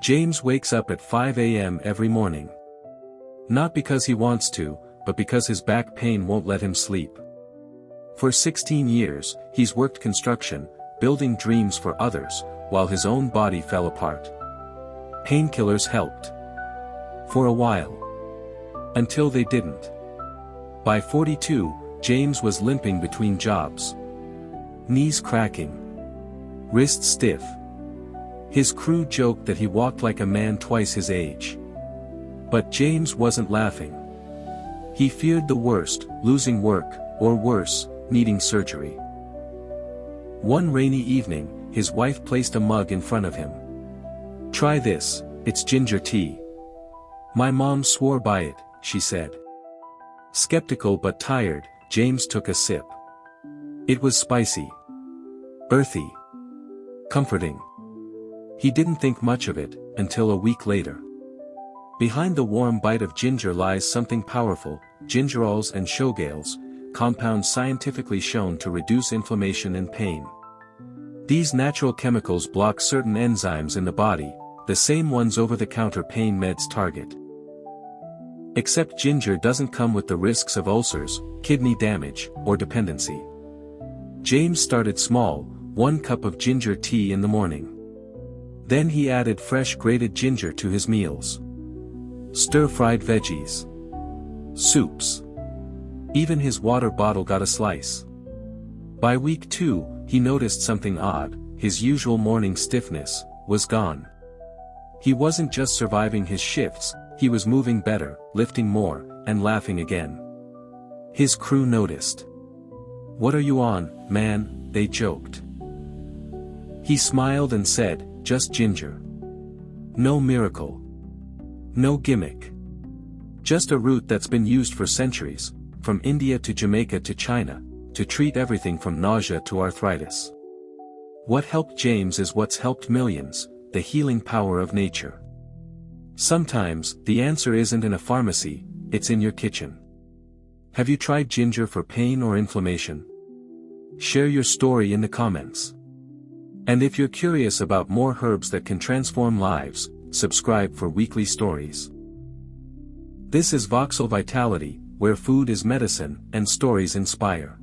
James wakes up at 5 a.m. every morning. Not because he wants to, but because his back pain won't let him sleep. For 16 years, he's worked construction, building dreams for others, while his own body fell apart. Painkillers helped. For a while. Until they didn't. By 42, James was limping between jobs. Knees cracking. Wrists stiff. His crew joked that he walked like a man twice his age. But James wasn't laughing. He feared the worst, losing work, or worse, needing surgery. One rainy evening, his wife placed a mug in front of him. "Try this, it's ginger tea. My mom swore by it," she said. Skeptical but tired, James took a sip. It was spicy. Earthy. Comforting. He didn't think much of it, until a week later. Behind the warm bite of ginger lies something powerful, gingerols and shogaols, compounds scientifically shown to reduce inflammation and pain. These natural chemicals block certain enzymes in the body, the same ones over-the-counter pain meds target. Except ginger doesn't come with the risks of ulcers, kidney damage, or dependency. James started small, 1 cup of ginger tea in the morning. Then he added fresh grated ginger to his meals. Stir-fried veggies. Soups. Even his water bottle got a slice. By week 2, he noticed something odd, his usual morning stiffness was gone. He wasn't just surviving his shifts, he was moving better, lifting more, and laughing again. His crew noticed. "What are you on, man?" they joked. He smiled and said, "Just ginger. No miracle. No gimmick. Just a root that's been used for centuries, from India to Jamaica to China, to treat everything from nausea to arthritis." What helped James is what's helped millions, the healing power of nature. Sometimes, the answer isn't in a pharmacy, it's in your kitchen. Have you tried ginger for pain or inflammation? Share your story in the comments. And if you're curious about more herbs that can transform lives, subscribe for weekly stories. This is Voxel Vitality, where food is medicine, and stories inspire.